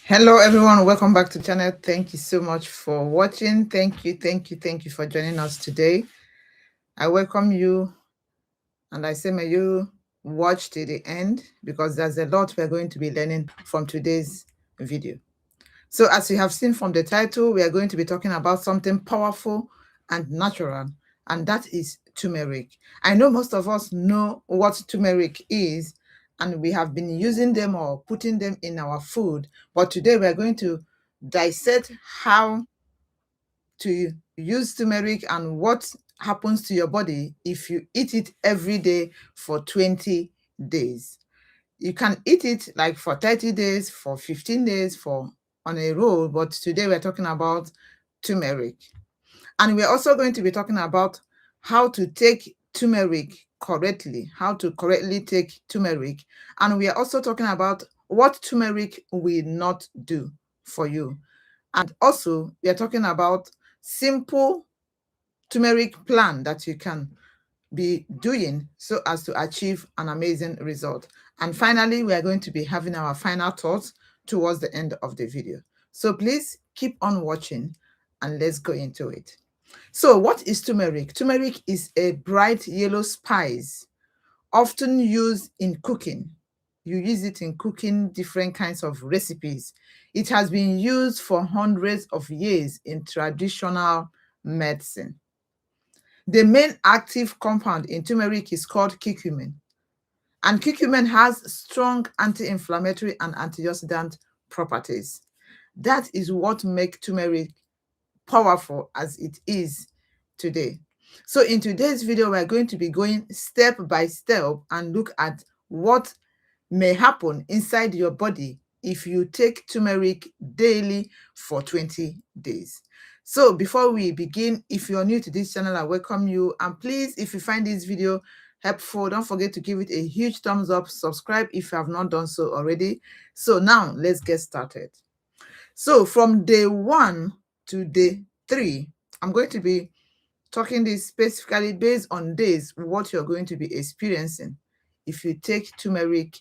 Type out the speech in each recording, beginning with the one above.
Hello everyone, welcome back to the channel. Thank you so much for watching. Thank you for joining us today. I welcome you and I say may you watch to the end because there's a lot we're going to be learning from today's video. So as you have seen from the title, we are going to be talking about something powerful and natural, and that is turmeric. I know most of us know what turmeric is, and we have been using them or putting them in our food. But today we are going to dissect how to use turmeric and what happens to your body if you eat it every day for 20 days. You can eat it like for 30 days, for 15 days, for on a roll, but today we're talking about turmeric. And we're also going to be talking about how to take turmeric correctly, how to correctly take turmeric. And we are also talking about what turmeric will not do for you. And also, we are talking about simple turmeric plan that you can be doing so as to achieve an amazing result. And finally, we are going to be having our final thoughts towards the end of the video. So please keep on watching and let's go into it. So what is turmeric? Turmeric is a bright yellow spice often used in cooking. You use it in cooking different kinds of recipes. It has been used for hundreds of years in traditional medicine. The main active compound in turmeric is called curcumin, and curcumin has strong anti-inflammatory and antioxidant properties. That is what makes turmeric powerful as it is today. So in today's video, we're going to be going step by step and look at what may happen inside your body if you take turmeric daily for 20 days. So before we begin, if you're new to this channel, I welcome you. And please, if you find this video helpful, don't forget to give it a huge thumbs up, subscribe if you have not done so already. So now let's get started. So from day 1 to day 3, I'm going to be talking this specifically based on days, what you're going to be experiencing if you take turmeric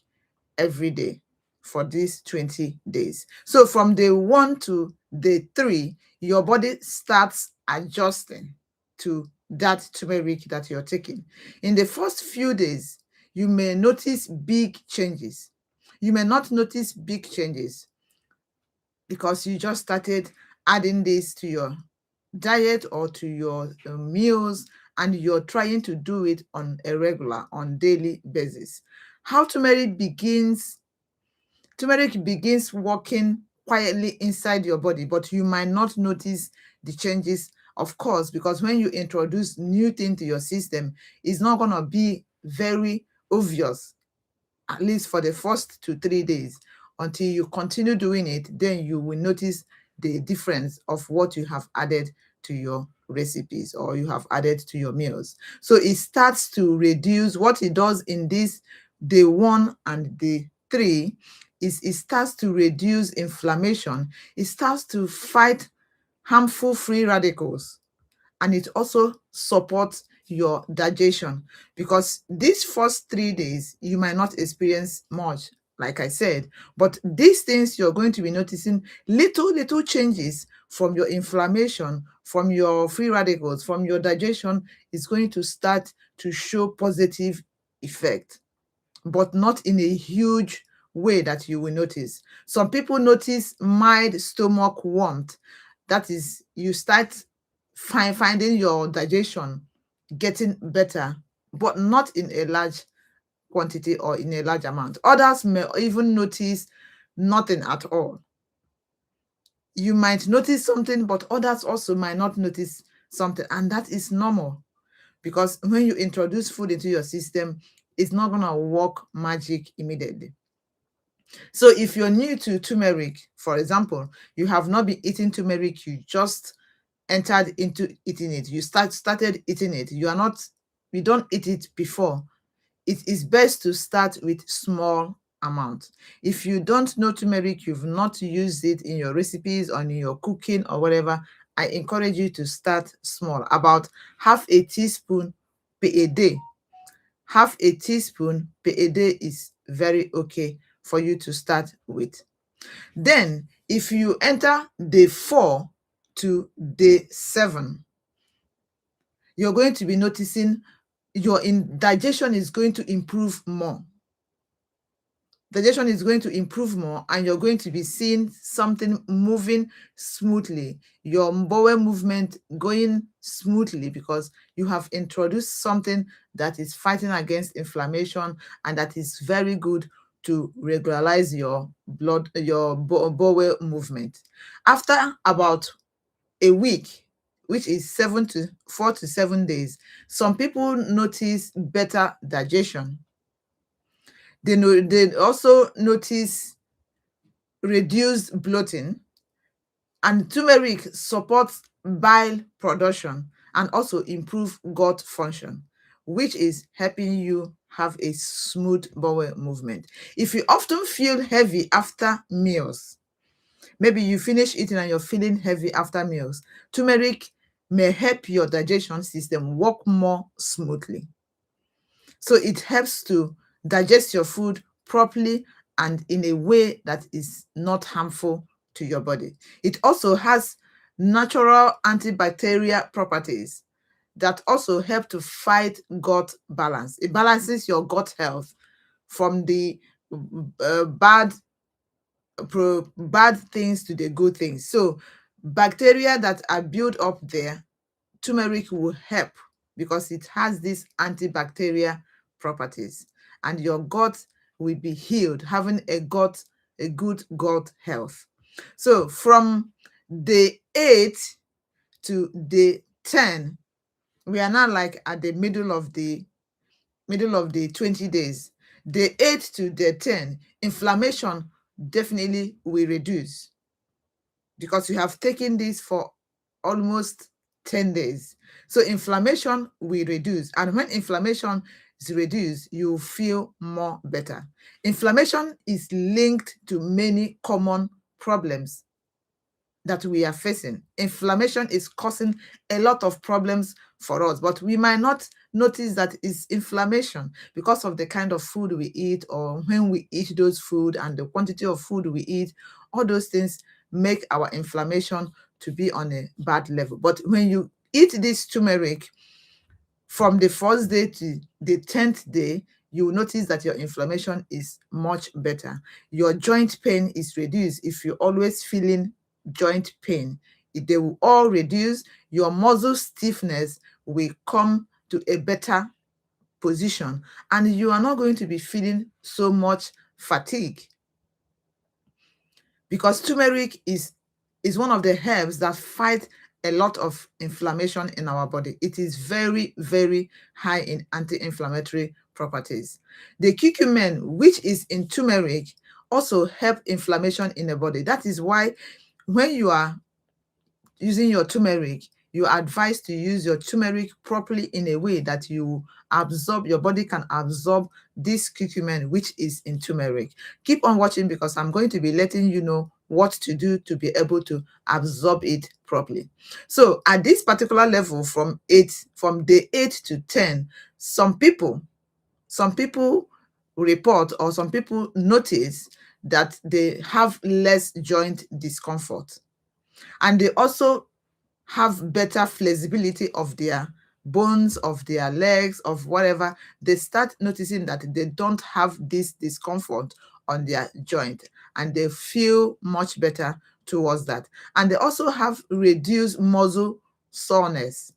every day for these 20 days. So from day 1 to day 3, your body starts adjusting to that turmeric that you're taking. In the first few days, you may notice big changes. You may not notice big changes because you just started adding this to your diet or to your meals, and you're trying to do it on a regular, on daily basis. How turmeric begins working quietly inside your body, but you might not notice the changes, of course, because when you introduce new thing to your system, it's not going to be very obvious, at least for the first 2-3 days. Until you continue doing it, then you will notice the difference of what you have added to your recipes or you have added to your meals. So it starts to reduce. What it does in this day 1 and day 3 is it starts to reduce inflammation. It starts to fight harmful free radicals, and it also supports your digestion, because these first 3 days you might not experience much, like I said, but these things you're going to be noticing little changes from your inflammation, from your free radicals, from your digestion is going to start to show positive effect, but not in a huge way that you will notice. Some people notice mild stomach warmth. That is, you start finding your digestion getting better, but not in a large quantity or in a large amount. Others may even notice nothing at all. You might notice something, but others also might not notice something, and that is normal, because when you introduce food into your system, it's not going to work magic immediately. So if you're new to turmeric, for example, you have not been eating turmeric, you just entered into eating it, you started eating it, you don't eat it before, it is best to start with small amount. If you don't know turmeric, you've not used it in your recipes or in your cooking or whatever, I encourage you to start small, about half a teaspoon per a day. Half a teaspoon per a day is very okay for you to start with. Then, if you enter day 4 to day 7, you're going to be noticing your digestion is going to improve more. Digestion is going to improve more, and you're going to be seeing something moving smoothly, your bowel movement going smoothly, because you have introduced something that is fighting against inflammation and that is very good to regularize your blood, your bowel movement. After about a week, which is 4 to 7 days, some people notice better digestion. They also notice reduced bloating, and turmeric supports bile production and also improve gut function, which is helping you have a smooth bowel movement. If you often feel heavy after meals, maybe you finish eating and you're feeling heavy after meals, turmeric may help your digestion system work more smoothly. So it helps to digest your food properly and in a way that is not harmful to your body. It also has natural antibacterial properties that also help to fight gut balance. It balances your gut health from the bad bad things to the good things. So bacteria that are built up there, turmeric will help because it has these antibacterial properties, and your gut will be healed, having a good gut health. So from day 8 to day 10, we are now like at the middle of the 20 days. Day 8 to day 10, inflammation definitely will reduce because you have taken this for almost 10 days. So inflammation will reduce. And when inflammation is reduced, you feel more better. Inflammation is linked to many common problems that we are facing. Inflammation is causing a lot of problems for us, but we might not notice that it's inflammation because of the kind of food we eat, or when we eat those food and the quantity of food we eat. All those things make our inflammation to be on a bad level. But when you eat this turmeric from the first day to the 10th day, you will notice that your inflammation is much better. Your joint pain is reduced. If you're always feeling joint pain, they will all reduce. Your muscle stiffness will come to a better position, and you are not going to be feeling so much fatigue, because turmeric is one of the herbs that fight a lot of inflammation in our body. It is very, very high in anti-inflammatory properties. The curcumin, which is in turmeric, also help inflammation in the body. That is why when you are using your turmeric, you are advised to use your turmeric properly in a way that you absorb, your body can absorb this curcumin, which is in turmeric. Keep on watching because I'm going to be letting you know what to do to be able to absorb it properly. So at this particular level, from day 8 to 10, some people report, or some people notice that they have less joint discomfort, and they also have better flexibility of their bones, of their legs, of whatever. They start noticing that they don't have this discomfort on their joint, and they feel much better towards that. And they also have reduced muscle soreness.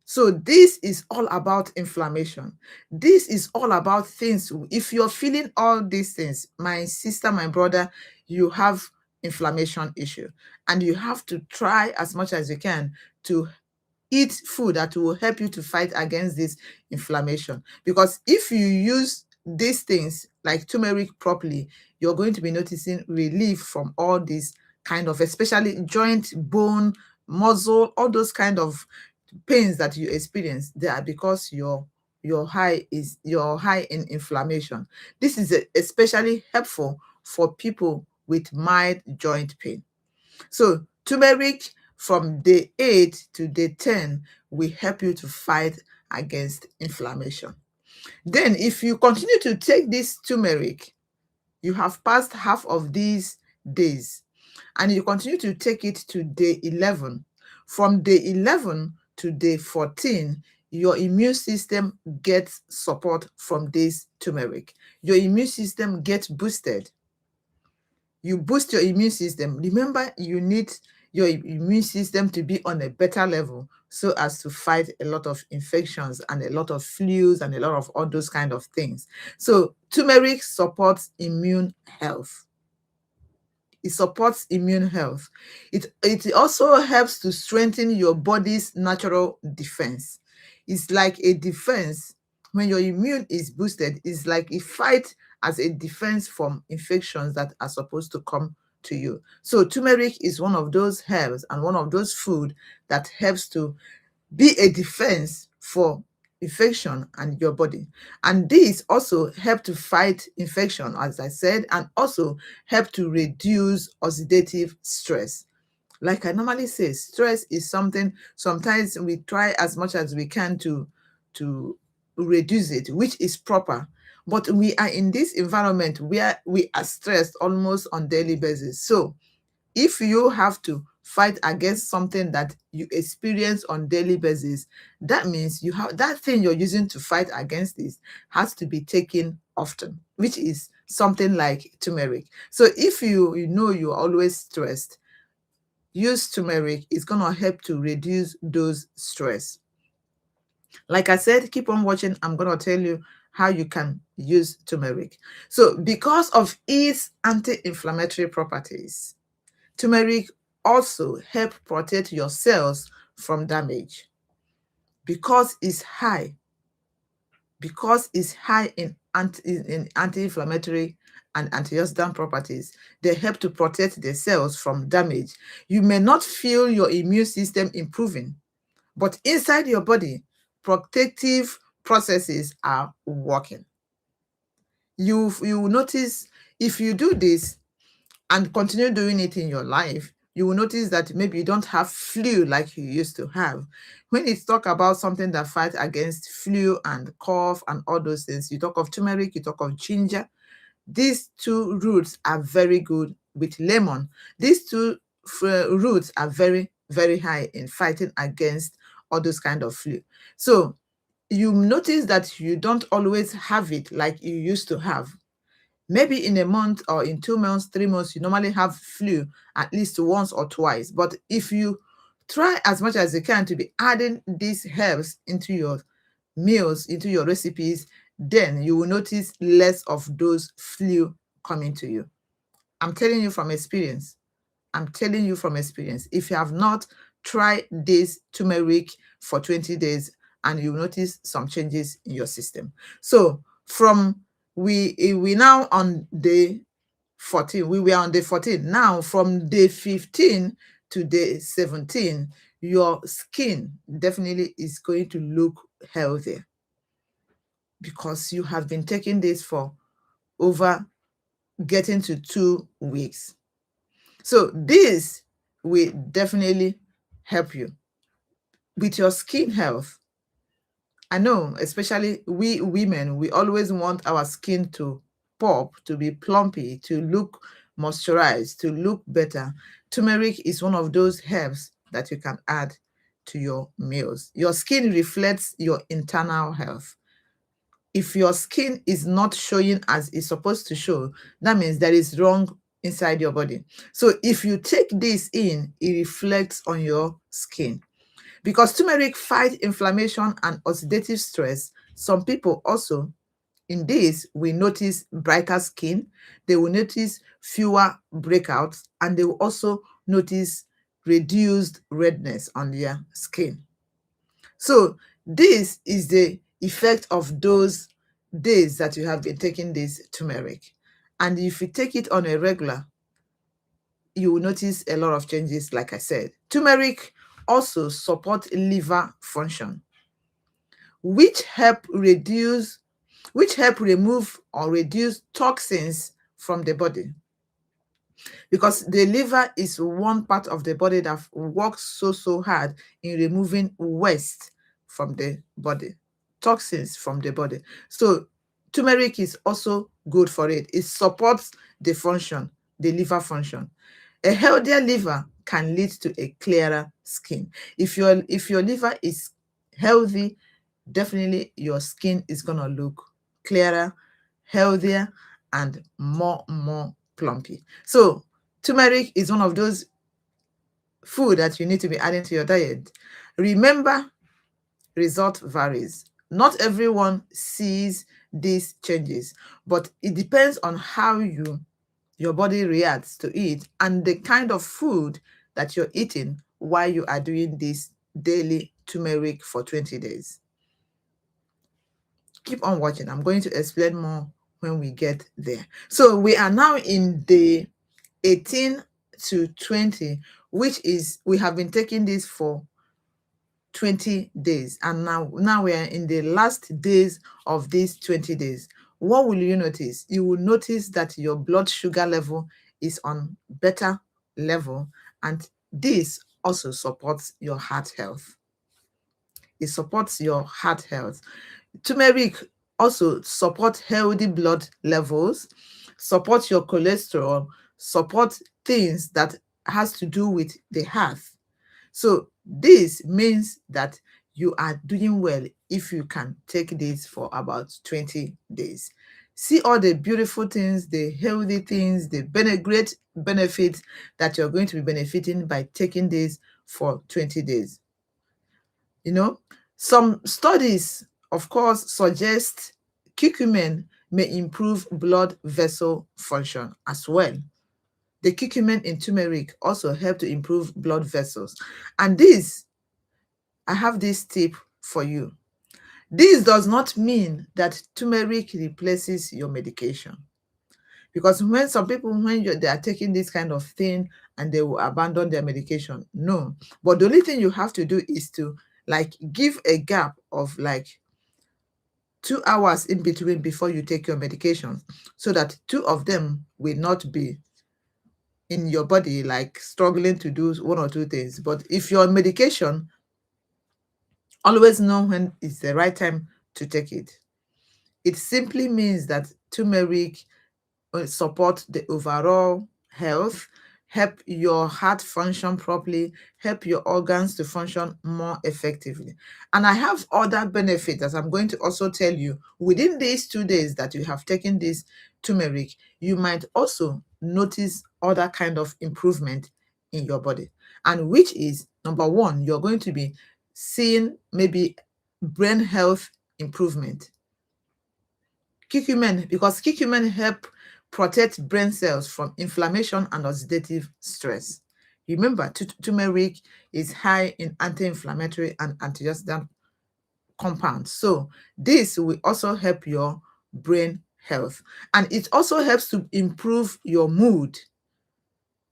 So this is all about inflammation. This is all about things. If you're feeling all these things, my sister, my brother, you have inflammation issue, and you have to try as much as you can to eat food that will help you to fight against this inflammation. Because if you use these things like turmeric properly, you're going to be noticing relief from all these kind of, especially joint, bone, muscle, all those kind of pains that you experience. They are because you're high in inflammation. This is especially helpful for people with mild joint pain. So turmeric from day 8 to day 10 will help you to fight against inflammation. Then if you continue to take this turmeric You have passed half of these days and you continue to take it to day 11. From day 11 to day 14, your immune system gets support from this turmeric. Your immune system gets boosted. You boost your immune system. Remember, you need your immune system to be on a better level so as to fight a lot of infections and a lot of flus and a lot of all those kind of things. So turmeric supports immune health. It supports immune health. It also helps to strengthen your body's natural defense. It's like a defense. When your immune is boosted, it's like a fight as a defense from infections that are supposed to come to you. So turmeric is one of those herbs and one of those food that helps to be a defense for infection and your body. And these also help to fight infection, as I said, and also help to reduce oxidative stress. Like I normally say, stress is something sometimes we try as much as we can to reduce it, which is proper. But we are in this environment where we are stressed almost on daily basis. So if you have to fight against something that you experience on daily basis, that means you have that thing you're using to fight against this has to be taken often, which is something like turmeric. So if you know you're always stressed, use turmeric. It's going to help to reduce those stress. Like I said, keep on watching. I'm going to tell you how you can use turmeric. So because of its anti-inflammatory properties, turmeric also help protect your cells from damage because it's high in anti-inflammatory and antioxidant properties. They help to protect the cells from damage. You may not feel your immune system improving, but inside your body, protective processes are working. You will notice if you do this and continue doing it in your life, you will notice that maybe you don't have flu like you used to have. When it's talk about something that fights against flu and cough and all those things, you talk of turmeric, you talk of ginger. These two roots are very good with lemon. These two roots are very, very high in fighting against all those kind of flu. So you notice that you don't always have it like you used to have. Maybe in a month or in 2 months, 3 months, you normally have flu at least once or twice. But if you try as much as you can to be adding these herbs into your meals, into your recipes, then you will notice less of those flu coming to you. I'm telling you from experience. I'm telling you from experience. If you have not tried this turmeric for 20 days, and you notice some changes in your system. So from we now on day 14. We were on day 14. Now from day 15 to day 17, your skin definitely is going to look healthier because you have been taking this for over getting to 2 weeks. So this will definitely help you with your skin health. I know, especially we women, we always want our skin to pop, to be plumpy, to look moisturized, to look better. Turmeric is one of those herbs that you can add to your meals. Your skin reflects your internal health. If your skin is not showing as it's supposed to show, that means there is wrong inside your body. So if you take this in, it reflects on your skin. Because turmeric fights inflammation and oxidative stress, some people also in this will notice brighter skin, they will notice fewer breakouts, and they will also notice reduced redness on their skin. So this is the effect of those days that you have been taking this turmeric. And if you take it on a regular, you will notice a lot of changes, like I said. Turmeric also supports liver function, which help remove or reduce toxins from the body. Because the liver is one part of the body that works so hard in removing waste from the body, toxins from the body. So Turmeric is also good for it. It supports the function, the liver function. A healthier liver can lead to a clearer skin. If your liver is healthy, definitely your skin is gonna look clearer, healthier, and more plumpy. So turmeric is one of those food that you need to be adding to your diet. Remember, result varies. Not everyone sees these changes, but it depends on how your body reacts to it and the kind of food that you're eating while you are doing this daily turmeric for 20 days. Keep on watching. I'm going to explain more when we get there. So we are now in day 18 to 20, which is we have been taking this for 20 days, and now we are in the last days of these 20 days. What will you notice? You will notice that your blood sugar level is on better level, and this also supports your heart health. It supports your heart health. Turmeric also supports healthy blood levels, supports your cholesterol, supports things that has to do with the heart. So this means that you are doing well if you can take this for about 20 days. See all the beautiful things, the healthy things, the great benefits that you're going to be benefiting by taking this for 20 days. You know, some studies, of course, suggest curcumin may improve blood vessel function as well. The curcumin in turmeric also help to improve blood vessels. And this, I have this tip for you. This does not mean that turmeric replaces your medication. Because when some people, when they are taking this kind of thing and they will abandon their medication, no. But the only thing you have to do is to like give a gap of like 2 hours in between before you take your medication, so that two of them will not be in your body like struggling to do one or two things. But if you're on medication, always know when it's the right time to take it. It simply means that turmeric support the overall health, help your heart function properly, help your organs to function more effectively. And I have other benefits that I'm going to also tell you. Within these 2 days that you have taken this turmeric, you might also notice other kind of improvement in your body. And which is, number one, you're going to be seeing maybe brain health improvement. Curcumin, because curcumin help protect brain cells from inflammation and oxidative stress. Remember, turmeric is high in anti-inflammatory and antioxidant compounds. So this will also help your brain health. And it also helps to improve your mood.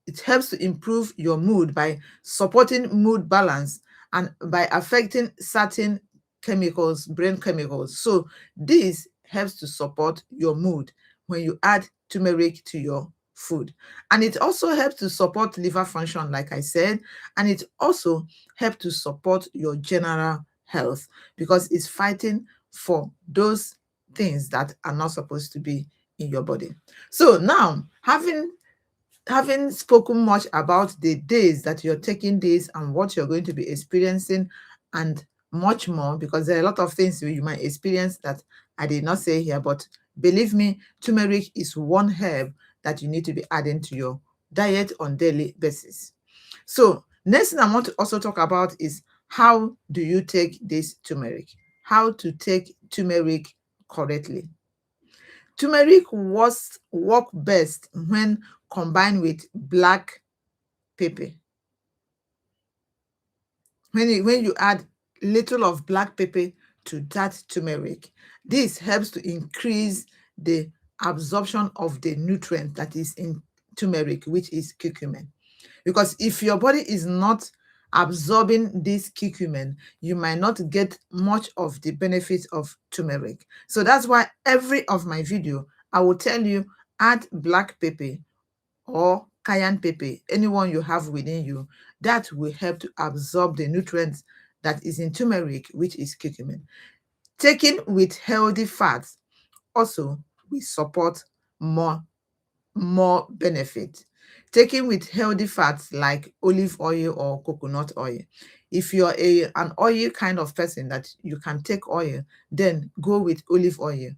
It helps to improve your mood by supporting mood balance and by affecting certain chemicals, brain chemicals. So this helps to support your mood when you add turmeric to your food. And it also helps to support liver function, like I said, and it also helps to support your general health because it's fighting for those things that are not supposed to be in your body. So now, having spoken much about the days that you're taking this and what you're going to be experiencing and much more, because there are a lot of things you might experience that I did not say here, but believe me, turmeric is one herb that you need to be adding to your diet on daily basis. So next thing I want to also talk about is how do you take this turmeric? How to take turmeric correctly. Turmeric work best when combined with black pepper. When you add little of black pepper to that turmeric, this helps to increase the absorption of the nutrient that is in turmeric, which is curcumin. Because if your body is not absorbing this curcumin, you might not get much of the benefits of turmeric. So that's why every of my video, I will tell you add black pepper or cayenne pepper, anyone you have within you, that will help to absorb the nutrients that is in turmeric, which is curcumin. Taken with healthy fats also will support more benefit. Taking with healthy fats like olive oil or coconut oil. If you're an oil kind of person that you can take oil, then go with olive oil.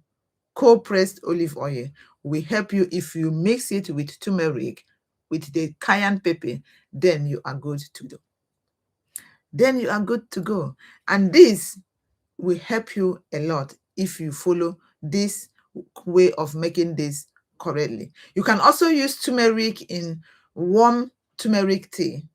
Cold pressed olive oil will help you. If you mix it with turmeric, with the cayenne pepper, then you are good to go. Then you are good to go. And this will help you a lot if you follow this way of making this correctly. You can also use turmeric in warm turmeric tea.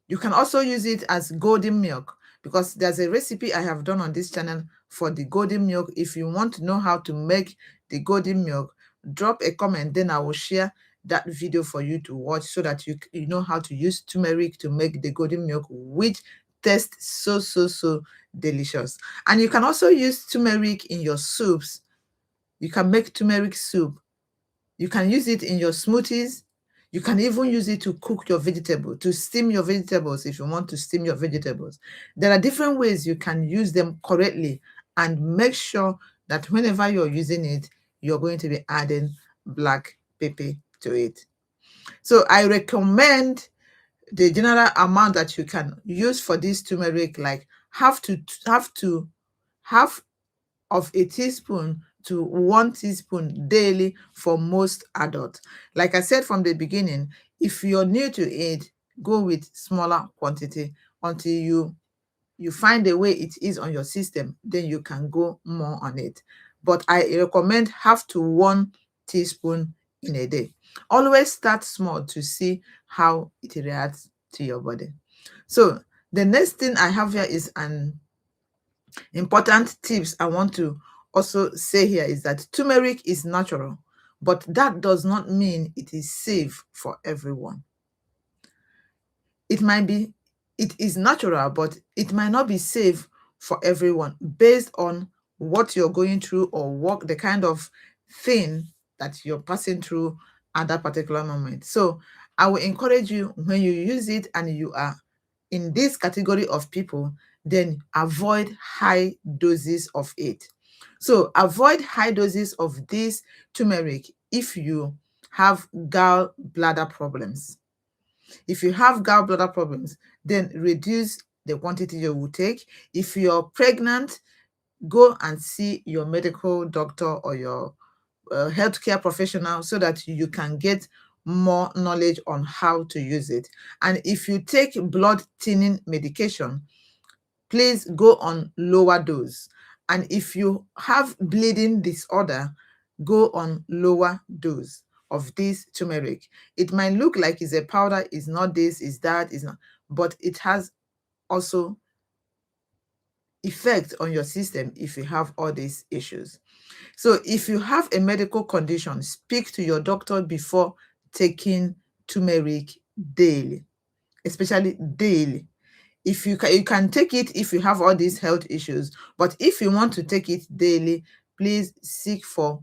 You can also use it as golden milk, because there's a recipe I have done on this channel for the golden milk. If you want to know how to make the golden milk, drop a comment, then I will share that video for you to watch so that you know how to use turmeric to make the golden milk, which tastes so delicious. And you can also use turmeric in your soups. You can make turmeric soup. You can use it in your smoothies. You can even use it to cook your vegetable, to steam your vegetables if you want to steam your vegetables. There are different ways you can use them correctly, and make sure that whenever you're using it, you're going to be adding black pepper to it. So I recommend the general amount that you can use for this turmeric, like half of a teaspoon to 1 teaspoon daily for most adults. Like I said from the beginning, if you're new to it, go with smaller quantity until you find the way it is on your system, then you can go more on it. But I recommend half to 1 teaspoon in a day. Always start small to see how it reacts to your body. So the next thing I have here is an important tips I want to also say here is that turmeric is natural, but that does not mean it is safe for everyone. It is natural, but it might not be safe for everyone based on what you're going through or what the kind of thing that you're passing through at that particular moment. So I will encourage you, when you use it and you are in this category of people, then avoid high doses of it. So avoid high doses of this turmeric if you have gallbladder problems. If you have gallbladder problems, then reduce the quantity you will take. If you're pregnant, go and see your medical doctor or your healthcare professional so that you can get more knowledge on how to use it. And if you take blood thinning medication, please go on lower dose. And if you have bleeding disorder, go on lower dose of this turmeric. It might look like it's a powder, it's not this, it's that, it's not, but it has also effect on your system if you have all these issues. So if you have a medical condition, speak to your doctor before taking turmeric daily, especially daily. If you can take it if you have all these health issues, but if you want to take it daily, please seek for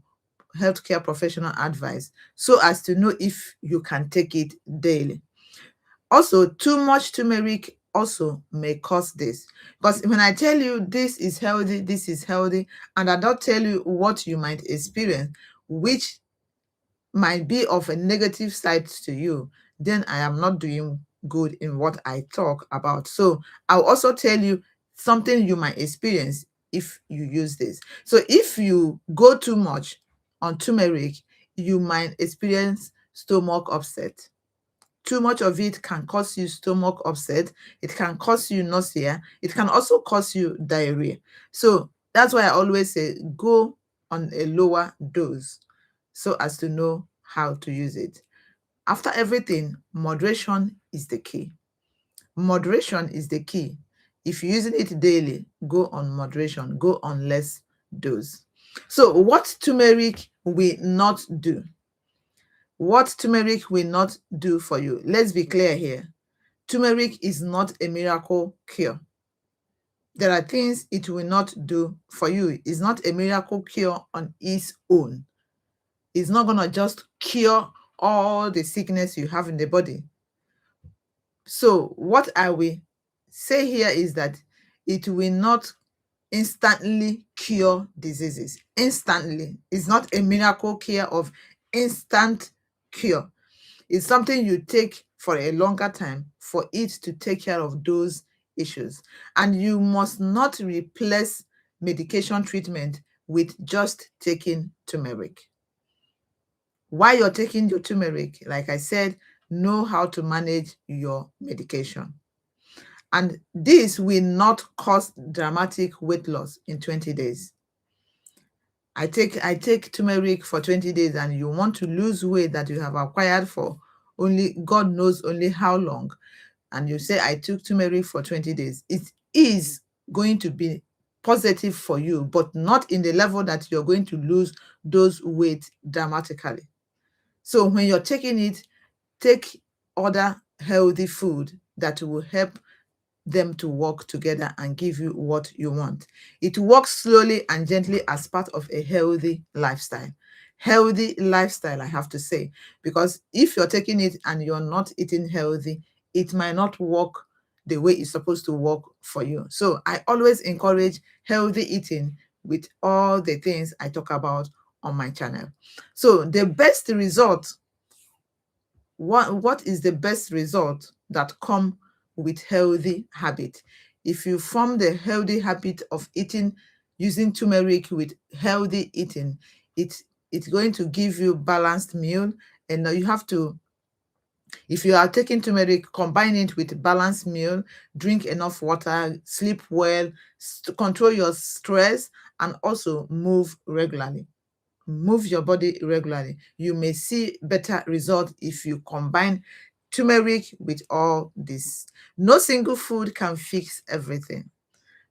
healthcare professional advice so as to know if you can take it daily. Also, too much turmeric also may cause this, because when I tell you this is healthy, and I don't tell you what you might experience, which might be of a negative side to you, then I am not doing good in what I talk about. So I'll also tell you something you might experience if you use this. So if you go too much on turmeric, you might experience stomach upset. Too much of it can cause you stomach upset. It can cause you nausea. It can also cause you diarrhea. So that's why I always say go on a lower dose so as to know how to use it. After everything, moderation is the key. Moderation is the key. If you're using it daily, go on moderation, go on less dose. So what turmeric will not do? What turmeric will not do for you? Let's be clear here. Turmeric is not a miracle cure. There are things it will not do for you. It's not a miracle cure on its own. It's not going to just cure all the sickness you have in the body. So what I will say here is that it will not instantly cure diseases. Instantly. It's not a miracle cure of instant cure. It's something you take for a longer time for it to take care of those issues. And you must not replace medication treatment with just taking turmeric. While you're taking your turmeric, like I said, know how to manage your medication. And this will not cause dramatic weight loss in 20 days. I take turmeric for 20 days and you want to lose weight that you have acquired for only God knows only how long, and you say I took turmeric for 20 days, it is going to be positive for you, but not in the level that you're going to lose those weight dramatically. So when you're taking it, take other healthy food that will help them to work together and give you what you want. It works slowly and gently as part of a healthy lifestyle. Healthy lifestyle, I have to say, because if you're taking it and you're not eating healthy, it might not work the way it's supposed to work for you. So I always encourage healthy eating with all the things I talk about on my channel. So the best result, what is the best result that come with healthy habit? If you form the healthy habit of eating using turmeric with healthy eating, it's going to give you balanced meal. And you have to, if you are taking turmeric, combine it with balanced meal, drink enough water, sleep well, control your stress, and also move regularly. Move your body regularly. You may see better result if you combine turmeric with all this. No single food can fix everything.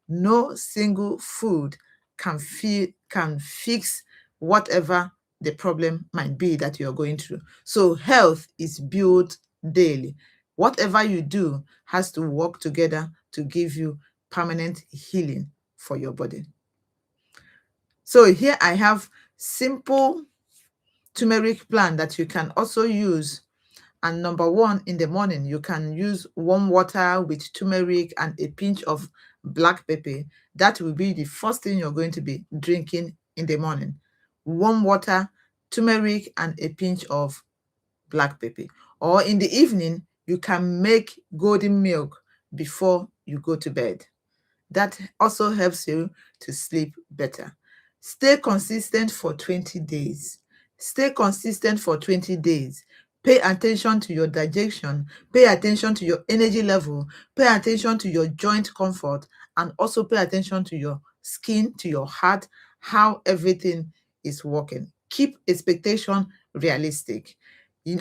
No single food can fix whatever the problem might be that you're going through. So health is built daily. Whatever you do has to work together to give you permanent healing for your body. So here I have simple turmeric plan that you can also use. And number one, in the morning, you can use warm water with turmeric and a pinch of black pepper. That will be the first thing you're going to be drinking in the morning. Warm water, turmeric, and a pinch of black pepper. Or in the evening, you can make golden milk before you go to bed. That also helps you to sleep better. Stay consistent for 20 days. Stay consistent for 20 days. Pay attention to your digestion. Pay attention to your energy level. Pay attention to your joint comfort. And also pay attention to your skin, to your heart, how everything is working. Keep expectation realistic.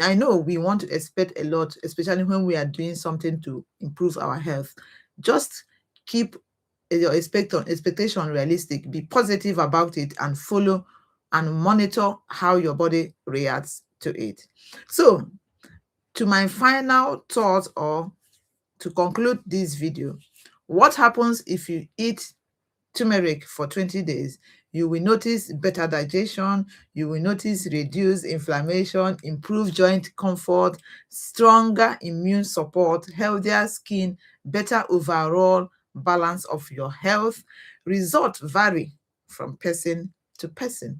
I know we want to expect a lot, especially when we are doing something to improve our health. Just keep your expectation realistic. Be positive about it and follow and monitor how your body reacts to it. So, to my final thought, or to conclude this video, what happens if you eat turmeric for 20 days? You will notice better digestion, you will notice reduced inflammation, improved joint comfort, stronger immune support, healthier skin, better overall balance of your health. Results vary from person to person.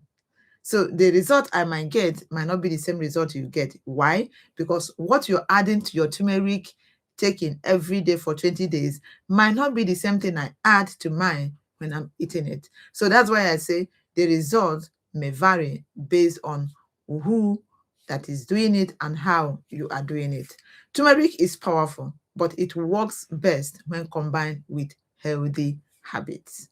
So the result I might get might not be the same result you get. Why? Because what you're adding to your turmeric taking every day for 20 days might not be the same thing I add to mine when I'm eating it. So that's why I say the result may vary based on who that is doing it and how you are doing it. Turmeric is powerful, but it works best when combined with healthy habits.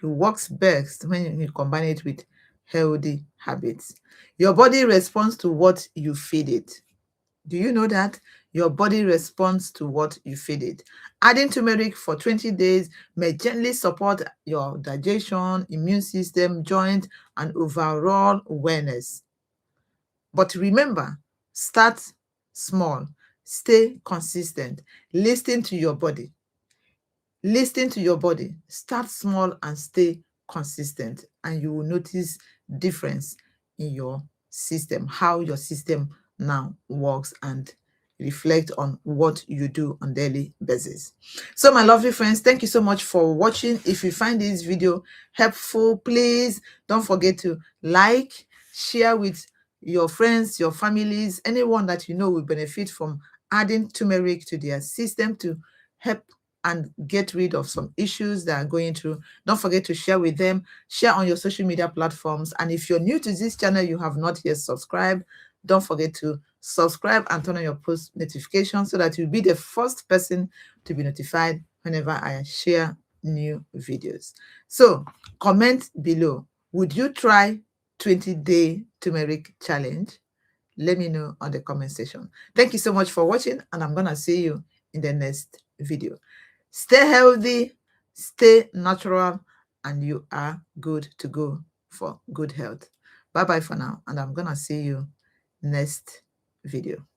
It works best when you combine it with healthy habits. Your body responds to what you feed it. Do you know that? Your body responds to what you feed it. Adding turmeric for 20 days may gently support your digestion, immune system, joint, and overall wellness. But remember, start small, stay consistent, listen to your body. Listen to your body. Start small and stay consistent, and you will notice difference in your system, how your system now works, and reflect on what you do on daily basis. So my lovely friends, thank you so much for watching. If you find this video helpful, please don't forget to like, share with your friends, your families, anyone that you know will benefit from adding turmeric to their system to help and get rid of some issues that are going through. Don't forget to share with them, share on your social media platforms. And if you're new to this channel, you have not yet subscribed, don't forget to subscribe and turn on your post notifications so that you'll be the first person to be notified whenever I share new videos. So comment below, would you try 20-day turmeric challenge? Let me know on the comment section. Thank you so much for watching, and I'm gonna see you in the next video. Stay healthy, stay natural, and you are good to go for good health. Bye bye for now, and I'm gonna see you next video.